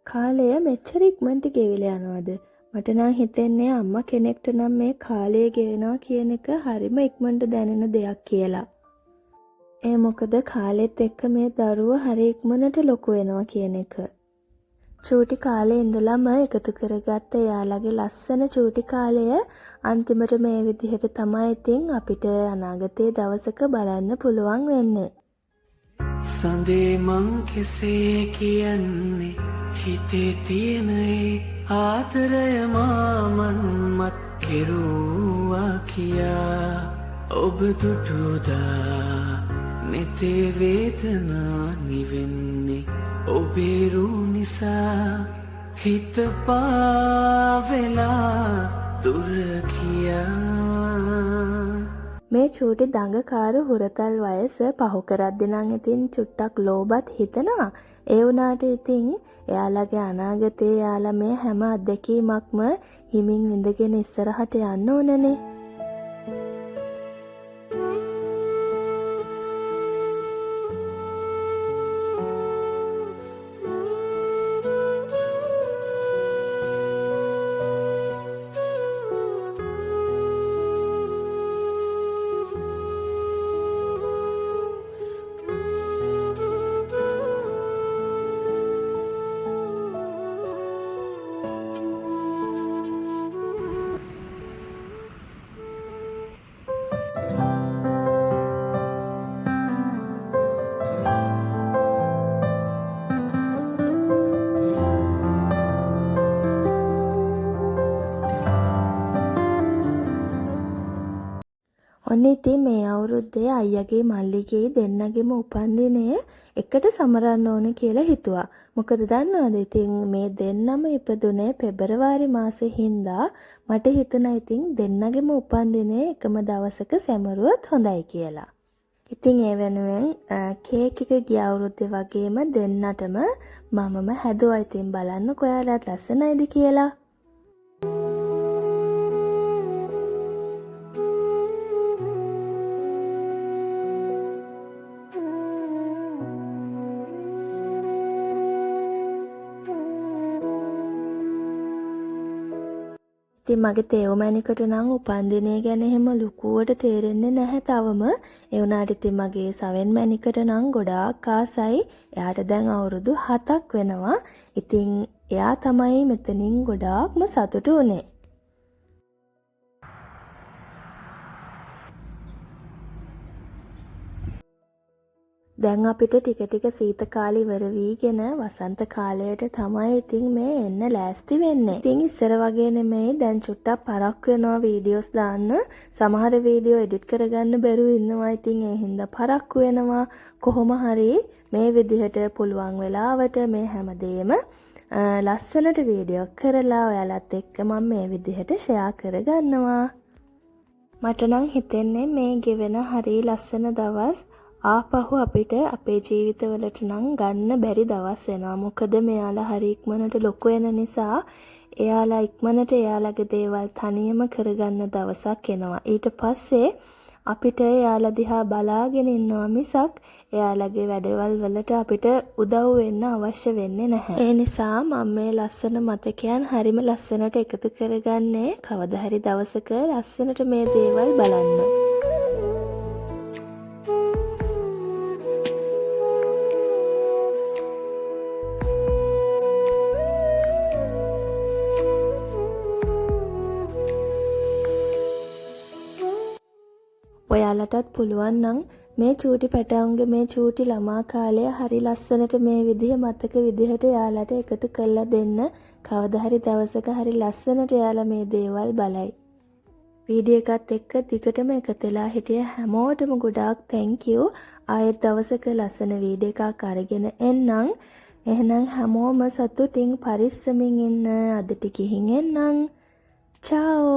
කාලය මෙච්චර ඉක්මනට ගෙවිලා යනවද? මට නම් හිතෙන්නේ අම්මා කෙනෙක්ට නම් මේ කාලය ගෙවෙනවා කියන එක හරිම ඉක්මනට දැනෙන දෙයක් කියලා. ඒ මොකද කාලෙත් එක්ක මේ දරුවෝ හරි ඉක්මනට ලොකු වෙනවා කියන එක. චූටි කාලේ ඉඳලම එකතු කරගත්ත යාළගේ ලස්සන චූටි කාලය අන්තිමට මේ විදිහට තමයි ඉතින් අපිට අනාගතයේ දවසක බලන්න පුළුවන් වෙන්නේ. සඳේ මං කෙසේ කියන්නේ හිතේ තියෙන ආදරය මාමන්මත් කෙරුවා කියා ඔබ දුටුදා නෙතේ වේදනා නිවෙන්නේ ඔබේ රුව නිසා හිත පාවෙලා දුර කියා. මේ චූටි දඟකාර හුරතල් වයස පහු කරද්දී නම් ඉතින් චුට්ටක් ලෝබත් හිතනවා. ඒ වුණාට ඉතින් එයාලගේ අනාගතේ එයාලා මේ හැම අත්දැකීමක්ම හිමින් විඳගෙන ඉස්සරහට යන්න ඕනනේ. ඔන්න ඉතින් මේ අවුරුද්දේ අයියාගේ මල්ලිගේ දෙන්නගෙම උපන්දිනය එකට සමරන්න ඕන කියලා හිතුවා. මොකද දන්නවද ඉතින් මේ දෙන්නම ඉපදුනේ පෙබරවාරි මාසේ හින්දා මට හිතුණා ඉතින් දෙන්නගෙම උපන්දිනය එකම දවසක සැමරුවොත් හොඳයි කියලා. ඉතින් ඒ වෙනුවෙන් කේක් එක ගිය අවුරුද්දේ වගේම දෙන්නටම මමම හැදුවා. ඉතින් බලන්න කොයාලට ලස්සනයිද කියලා. ඉතින් මගේ තේවමැණිකට නම් උපන්දිනය ගැන එහෙම ලොකුවට තේරෙන්නේ නැහැ තවම. ඒ වුණාට ඉතින් මගේ සවෙන් මැණිකට නම් ගොඩාක් ආසයි. එයාට දැන් අවුරුදු 7ක් වෙනවා. ඉතින් එයා තමයි මෙතනින් ගොඩාක්ම සතුටු වුනේ. දැන් අපිට ටික ටික සීත කාලේ ඉවර වීගෙන වසන්ත කාලයට තමයි ඉතින් මේ එන්න ලෑස්ති වෙන්නේ. ඉතින් ඉස්සර වගේ නෙමෙයි දැන් චුට්ටක් පරක්කු වෙනවා වීඩියෝස් දාන්න. සමහර වීඩියෝ එඩිට් කරගන්න බැරුව ඉන්නවා. ඉතින් ඒ හින්දා පරක්කු වෙනවා. කොහොම හරි මේ විදිහට පුළුවන් වෙලාවට මේ හැමදේම ලස්සනට වීඩියෝ කරලා ඔයාලත් එක්ක මම මේ විදිහට ෂෙයා කරගන්නවා. මට නම් හිතෙන්නේ මේ ගෙවෙන හරි ලස්සන දවස් ආපහු අපිට අපේ ජීවිතවලට නම් ගන්න බැරි දවස් එනවා. මොකද මෙයාලා හරි ඉක්මනට ලොකු වෙන නිසා එයාලා ඉක්මනට එයාලගේ දේවල් තනියම කරගන්න දවසක් එනවා. ඊට පස්සේ අපිට එයාලා දිහා බලාගෙන ඉන්නවා මිසක් එයාලගේ වැඩවල් වලට අපිට උදව් වෙන්න අවශ්‍ය වෙන්නේ නැහැ. ඒ නිසා මම මේ ලස්සන මතකයන් හරිම ලස්සනට එකතු කරගන්නේ කවදා හරි දවසක ලස්සනට මේ දේවල් බලන්න. ඔයාලටත් පුළුවන් නම් මේ චූටි පැටවුන්ගේ මේ චූටි ළමා කාලය හරි ලස්සනට මේ විදිහ මතක විදිහට එයාලට එකතු කරලා දෙන්න. කවදා හරි දවසක හරි ලස්සනට එයාලා මේ දේවල් බලයි. වීඩියෝ එකත් එක්ක දිගටම එකතලා හිටිය හැමෝටම ගොඩාක් thank you. ආයෙත් දවසක ලස්සන වීඩියෝ එකක් අරගෙන එන්නම්. එහෙනම් හැමෝම සතුටින් පරිස්සමින් ඉන්න. අදට ගිහින් එන්නම්. ciao